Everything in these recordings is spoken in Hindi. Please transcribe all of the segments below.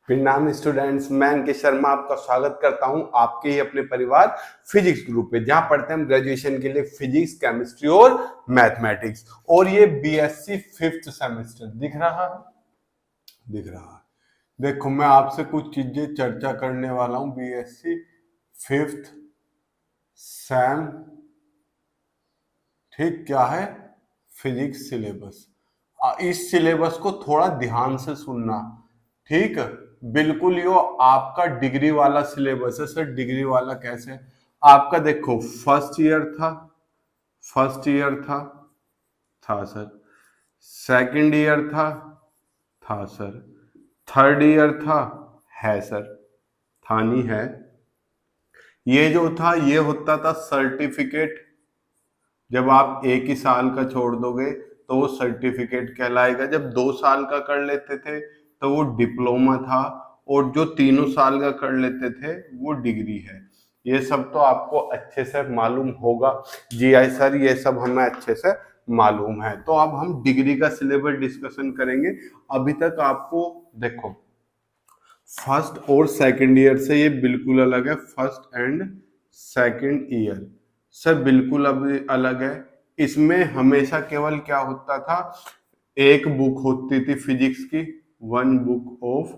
प्रणाम स्टूडेंट्स, मैं अंकित शर्मा आपका स्वागत करता हूं आपके ही अपने परिवार फिजिक्स ग्रुप पे, जहां पढ़ते हैं हम ग्रेजुएशन के लिए फिजिक्स, केमिस्ट्री और मैथमेटिक्स। और ये बीएससी 5th सेमेस्टर दिख रहा है। देखो, मैं आपसे कुछ चीजें चर्चा करने वाला हूं। बीएससी 5th सेम, ठीक क्या है? Physics syllabus. इस सिलेबस को थोड़ा ध्यान से सुनना, ठीक। बिल्कुल यो आपका डिग्री वाला सिलेबस है। सर डिग्री वाला कैसे? आपका देखो, फर्स्ट ईयर था सर। सेकंड ईयर था सर। थर्ड ईयर है सर। था नहीं है। ये जो था ये होता था सर्टिफिकेट। जब आप एक ही साल का छोड़ दोगे तो वो सर्टिफिकेट कहलाएगा। जब 2 साल का कर लेते थे तो वो डिप्लोमा था, और जो तीनों साल का कर लेते थे वो डिग्री है। ये सब तो आपको अच्छे से मालूम होगा। जी आई सर, ये सब हमें अच्छे से मालूम है। तो अब हम डिग्री का सिलेबस डिस्कशन करेंगे। अभी तक आपको देखो, फर्स्ट और सेकंड ईयर से ये बिल्कुल अलग है। First and second year sir बिल्कुल अब अलग है। इसमें हमेशा केवल क्या होता था, एक बुक होती थी फिजिक्स की, वन बुक ऑफ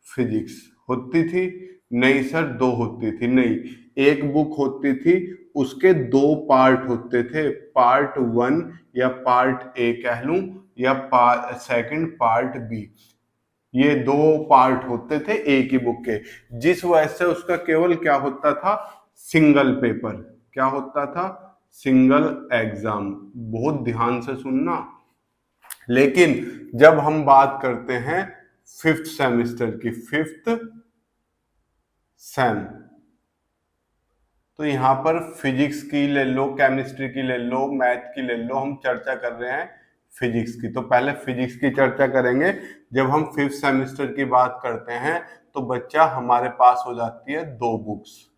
फिजिक्स होती थी। नहीं सर, दो होती थी। नहीं, एक बुक होती थी, उसके दो पार्ट होते थे। पार्ट 1 या पार्ट ए कह लूं, या सेकंड पार्ट बी। ये दो पार्ट होते थे एक ही बुक के, जिस वजह से उसका केवल क्या होता था, सिंगल पेपर। क्या होता था? Single exam. बहुत ध्यान से सुनना। लेकिन जब हम बात करते हैं 5th सेमेस्टर की, 5th सेम, तो यहां पर फिजिक्स की ले लो, केमिस्ट्री की ले लो, मैथ की ले लो। हम चर्चा कर रहे हैं फिजिक्स की, तो पहले फिजिक्स की चर्चा करेंगे। जब हम 5th सेमेस्टर की बात करते हैं तो बच्चा हमारे पास हो जाती है 2 बुक्स।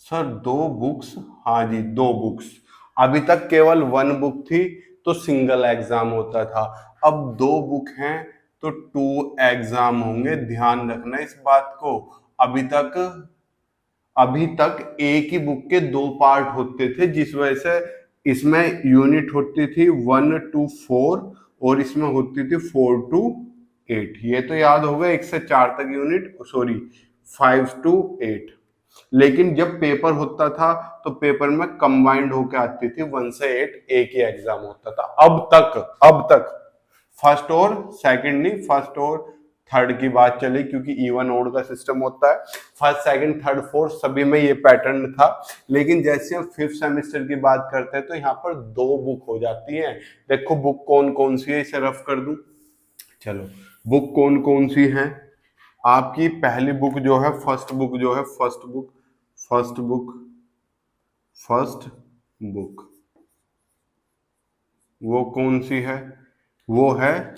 Sir 2 books? हाँ जी, 2 बुक्स। अभी तक केवल 1 बुक थी तो सिंगल एग्जाम होता था। अब 2 बुक हैं तो 2 एग्जाम होंगे। ध्यान रखना इस बात को। अभी तक एक ही बुक के 2 पार्ट होते थे, जिस वजह से इसमें यूनिट होती थी 1 to 4 और इसमें होती थी 4 to 8। ये तो याद होगा, 1 से 4 तक यूनिट, सॉरी 5 to 8। लेकिन जब पेपर होता था तो पेपर में कंबाइंड होकर आती थी 1 से 8, एक ही एग्जाम होता था। अब तक फर्स्ट और सेकंड नहीं, फर्स्ट और थर्ड की बात चली, क्योंकि इवन ओड का सिस्टम होता है। फर्स्ट सेकंड थर्ड फोर्थ सभी में ये पैटर्न था। लेकिन जैसे हम 5th सेमेस्टर की बात करते हैं तो यहाँ पर 2 बुक हो जाती हैं। देखो बुक कौन कौन सी है, इसे रफ कर दूं। चलो, बुक कौन कौन सी है आपकी? पहली बुक जो है, फर्स्ट बुक जो है, फर्स्ट बुक वो कौन सी है? वो है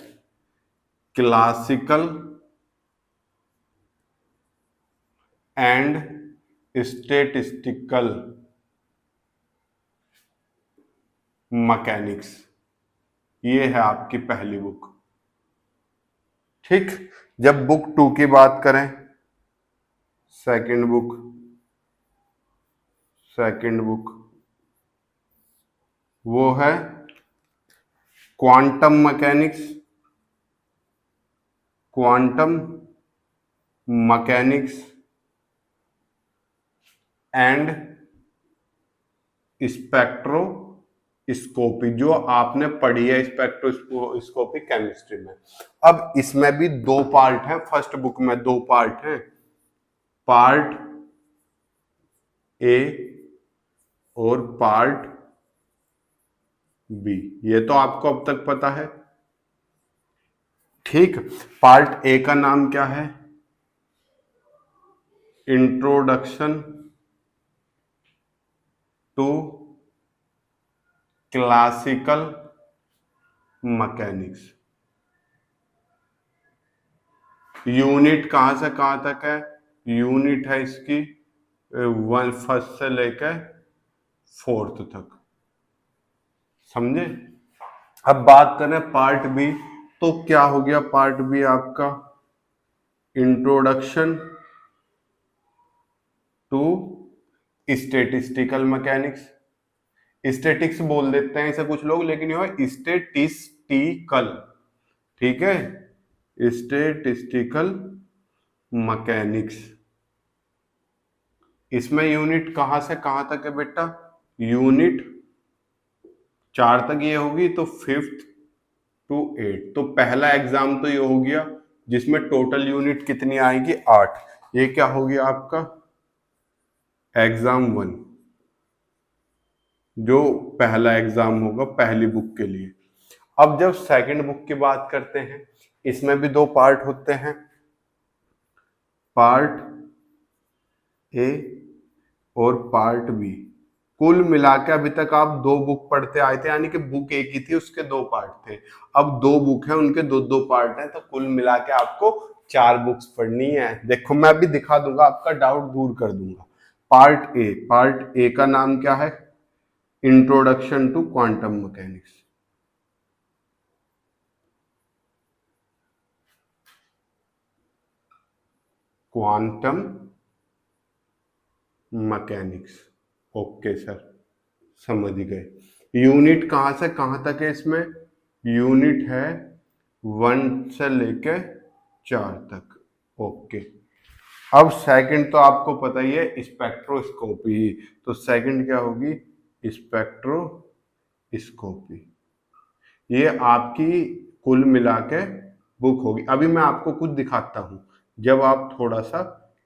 क्लासिकल एंड स्टैटिस्टिकल मैकेनिक्स। ये है आपकी पहली बुक, ठीक। जब बुक 2 की बात करें, सेकंड बुक वो है क्वांटम मैकेनिक्स एंड स्पेक्ट्रोस्कोपी, जो आपने पढ़ी है स्पेक्ट्रोस्कोपी केमिस्ट्री में। अब इसमें भी 2 पार्ट हैं। फर्स्ट बुक में 2 पार्ट हैं, पार्ट ए और पार्ट बी। ये तो आपको अब तक पता है, ठीक। पार्ट ए का नाम क्या है? Introduction to classical mechanics. Unit कहां से कहां तक है? यूनिट है इसकी 1 से लेकर 4 तक, समझे। अब बात करें पार्ट बी, तो क्या हो गया पार्ट बी आपका? Introduction to statistical mechanics, statics बोल देते हैं इसे कुछ लोग, लेकिन यह स्टेटिस्टिकल, ठीक है, स्टेटिस्टिकल मैकेनिक्स। इसमें यूनिट कहां से कहां तक है बेटा? यूनिट 4 तक ये होगी, तो 5th to 8। तो पहला एग्जाम तो ये हो गया जिसमें टोटल यूनिट कितनी आएगी? 8। ये क्या हो गया आपका? एग्जाम 1, जो पहला एग्जाम होगा पहली बुक के लिए। अब जब सेकंड बुक की बात करते हैं, इसमें भी 2 पार्ट होते हैं, पार्ट ए और पार्ट बी। कुल मिलाकर अभी तक आप 2 बुक पढ़ते आए थे, यानी कि बुक एक ही थी, उसके 2 पार्ट थे। अब 2 बुक है, उनके 2-2 पार्ट हैं, तो कुल मिला के आपको 4 बुक्स पढ़नी है। देखो मैं भी दिखा दूंगा, आपका डाउट दूर कर दूंगा। पार्ट ए का नाम क्या है? Introduction to quantum mechanics. Quantum mechanics, okay sir, समझ गए। यूनिट कहां से कहां तक है इसमें? यूनिट है 1 से लेके 4 तक, ओके। अब सेकंड तो आपको पता ही है, स्पेक्ट्रोस्कोपी। तो सेकंड क्या होगी? स्पेक्ट्रोस्कोपी। ये आपकी कुल मिला के बुक होगी। अभी मैं आपको कुछ दिखाता हूं, जब आप थोड़ा सा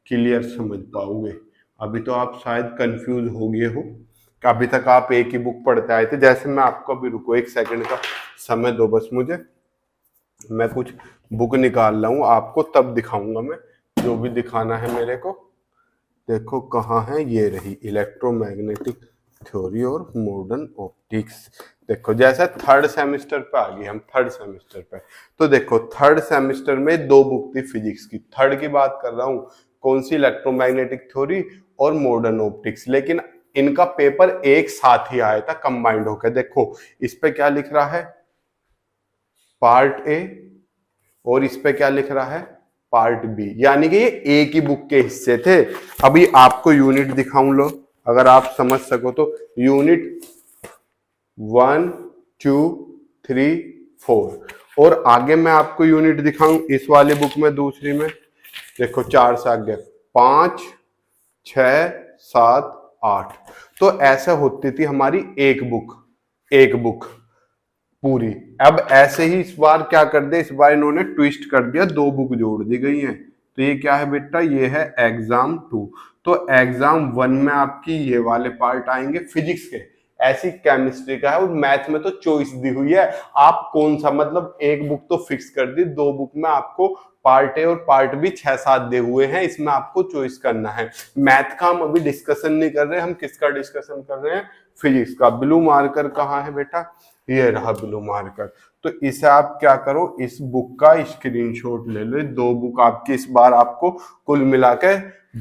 क्लियर समझ पाओगे। अभी तो आप शायद कंफ्यूज हो गए हो कि अभी तक आप एक ही बुक पढ़ते आए थे। जैसे मैं आपको अभी, रुको 1 सेकंड का समय दो बस मुझे, मैं कुछ बुक निकाल रहा हूँ, आपको तब दिखाऊंगा मैं जो भी दिखाना है मेरे को। देखो कहाँ है, ये रही, इलेक्ट्रोमैग्नेटिक थ्योरी और मॉडर्न ऑप्टिक्स। देखो जैसे 3rd सेमेस्टर पे आ गए हम, 3rd सेमेस्टर पे। तो देखो 3rd सेमेस्टर में 2 बुक थी फिजिक्स की, 3rd की बात कर रहा हूँ। कौन सी? इलेक्ट्रोमैग्नेटिक थ्योरी और मॉडर्न ऑप्टिक्स। लेकिन इनका पेपर एक साथ ही आया था, कंबाइंड होकर। देखो इस पे क्या लिख रहा है? पार्ट ए, और इस पे क्या लिख रहा है? Part B. यानी कि ये एक ही बुक के हिस्से थे। अभी आपको यूनिट दिखाऊं लो, अगर आप समझ सको तो। यूनिट 1, 2, 3, 4, और आगे मैं आपको यूनिट दिखाऊं इस वाली बुक में, दूसरी में। देखो 4 से आगे 5, 6, 7, 8। तो ऐसे होती थी हमारी एक बुक पूरी। अब ऐसे ही इस बार क्या कर दिया? इस बार इन्होंने ट्विस्ट कर दिया, 2 बुक जोड़ दी गई हैं। तो ये क्या है बेटा? ये है एग्जाम 2। तो एग्जाम 1 में आपकी ये वाले पार्ट आएंगे फिजिक्स के, ऐसी केमिस्ट्री का है, और मैथ में तो चॉइस दी हुई है, आप कौन सा, मतलब एक बुक तो फिक्स कर दी, 2 बुक में आपको पार्ट ए और पार्ट बी 6-7 दे हुए हैं, इसमें आपको चॉइस करना है। मैथ का हम अभी डिस्कशन नहीं कर रहे, हम किसका डिस्कशन कर रहे हैं? फिजिक्स का। ब्लू मार्कर कहाँ है बेटा? ये रहा ब्लू मार्कर। तो इसे आप क्या करो, इस बुक का स्क्रीनशॉट ले लो। 2 बुक आपकी इस बार आपको कुल मिलाकर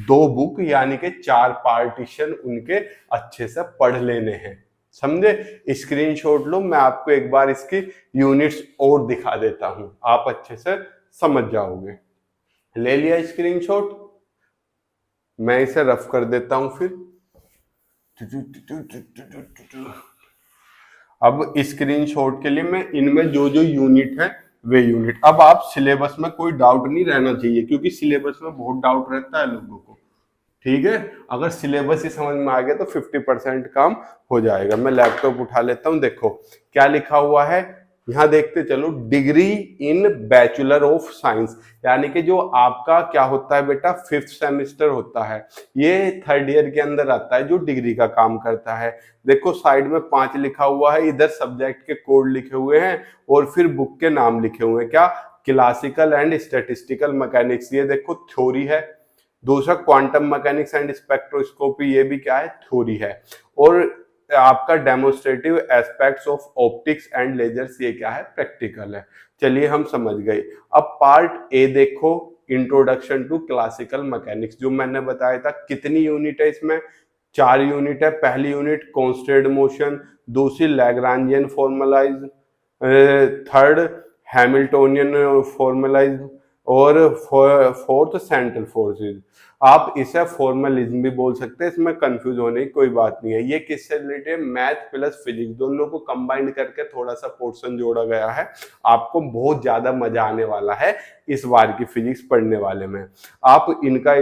2 बुक, यानी कि 4 पार्टीशन उनके अच्छे से पढ़ लेने हैं, समझे? स्क्रीनशॉट लो, मैं आपको एक बार इसकी यूनिट्स और दिखा देता हूं, आप अच्छे से समझ जाओगे। ले लिया स्क्रीनशॉट? मैं इसे रफ कर देता हूं फिर। अब स्क्रीनशॉट के लिए मैं इनमें जो जो यूनिट है वे यूनिट। अब आप सिलेबस में कोई डाउट नहीं रहना चाहिए, क्योंकि सिलेबस में बहुत डाउट रहता है लोगों को, ठीक है? अगर सिलेबस ही समझ में आ गया तो 50% काम हो जाएगा। मैं लैपटॉप उठा लेता हूं, देखो क्या लिखा हुआ है यहां, देखते चलो। Degree in bachelor of science, यानी कि जो आपका क्या होता है बेटा? 5th सेमेस्टर होता है, ये 3rd ईयर के अंदर आता है, जो डिग्री का काम करता है। देखो साइड में 5 लिखा हुआ है, इधर सब्जेक्ट के कोड लिखे हुए हैं, और फिर बुक के नाम लिखे हुए हैं। क्या? क्लासिकल एंड स्टैटिस्टिकल मैकेनिक्स, ये देखो थ्योरी है। दूसरा क्वांटम मैकेनिक्स एंड स्पेक्ट्रोस्कोपी, ये भी क्या है? थ्योरी है। और आपका demonstrative aspects of optics and lasers, ये क्या है? प्रैक्टिकल है। चलिए हम समझ गए। अब पार्ट ए देखो, इंट्रोडक्शन टू क्लासिकल मैकेनिक्स, जो मैंने बताया था। कितनी यूनिट है इसमें? 4 यूनिट है। पहली यूनिट कांस्टेंट मोशन, दूसरी Lagrangian formalize, 3rd Hamiltonian formalize, और फोर्थ सेंट्रल फोर्सेस। आप इसे फॉर्मलिज्म भी बोल सकते हैं, इसमें कंफ्यूज होने की कोई बात नहीं है। ये किससे रिलेटेड है? मैथ प्लस फिजिक्स दोनों को कंबाइन करके थोड़ा सा पोर्शन जोड़ा गया है। आपको बहुत ज्यादा मजा आने वाला है इस बार की फिजिक्स पढ़ने वाले में। आप इनका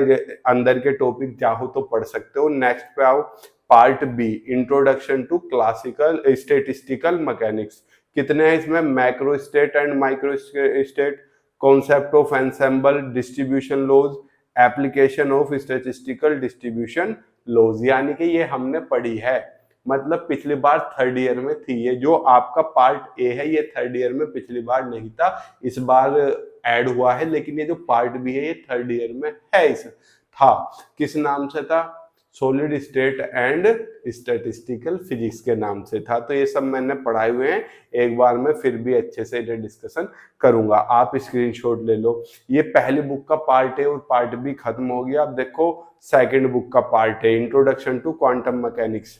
अंदर के टॉपिक चाहो तो पढ़ सकते हो। नेक्स्ट पे आओ, part B, introduction to classical statistical mechanics. कितने हैं इसमें? Macro state and micro state, concept of ensemble, distribution laws, application of statistical distribution laws. यानी कि ये हमने पढ़ी है, मतलब पिछली बार थर्ड ईयर में थी। ये जो आपका पार्ट ए है ये थर्ड ईयर में पिछली बार नहीं था, इस बार ऐड हुआ है। लेकिन ये जो पार्ट बी है ये थर्ड ईयर में है। इस था, किस नाम से था? Solid state and statistical physics के नाम से था। तो ये सब मैंने पढ़ाए हुए हैं, एक बार मैं फिर भी अच्छे से इन्हें डिस्कशन करूंगा। आप स्क्रीनशॉट ले लो। ये पहली बुक का पार्ट है और पार्ट भी खत्म हो गया। अब देखो सेकंड बुक का पार्ट है, इंट्रोडक्शन टू क्वांटम मैकेनिक्स।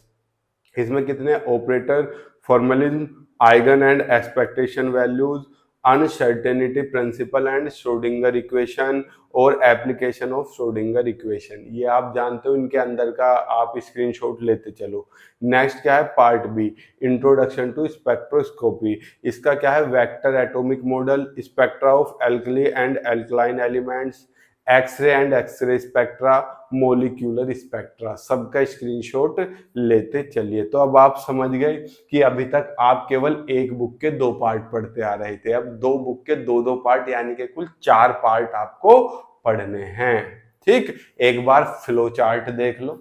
इसमें कितने? Operator, formalism, eigen and expectation values, uncertainty principle and Schrodinger equation और एप्लीकेशन ऑफ श्रोडिंगर इक्वेशन। ये आप जानते हो, इनके अंदर का आप स्क्रीनशॉट लेते चलो। नेक्स्ट क्या है? Part B, introduction to spectroscopy. इसका क्या है? Vector atomic model, spectra of alkali and alkaline elements, X ray and X ray spectra, molecular spectra. सबका स्क्रीनशॉट लेते चलिए। तो अब आप समझ गए कि अभी तक आप केवल एक बुक के 2 पार्ट पढ़ते आ रहे थे, अब 2 बुक के 2-2 पार्ट यानी कि कुल 4 पार्ट आपको पढ़ने हैं। ठीक, एक बार फ्लो चार्ट देख लो।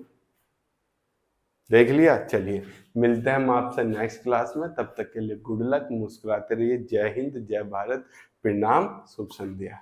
देख लिया? चलिए मिलते हैं हम आपसे नेक्स्ट क्लास में। तब तक के लिए गुड लक, मुस्कुराते रहिए। जय हिंद, जय भारत, प्रणाम, शुभ संध्या।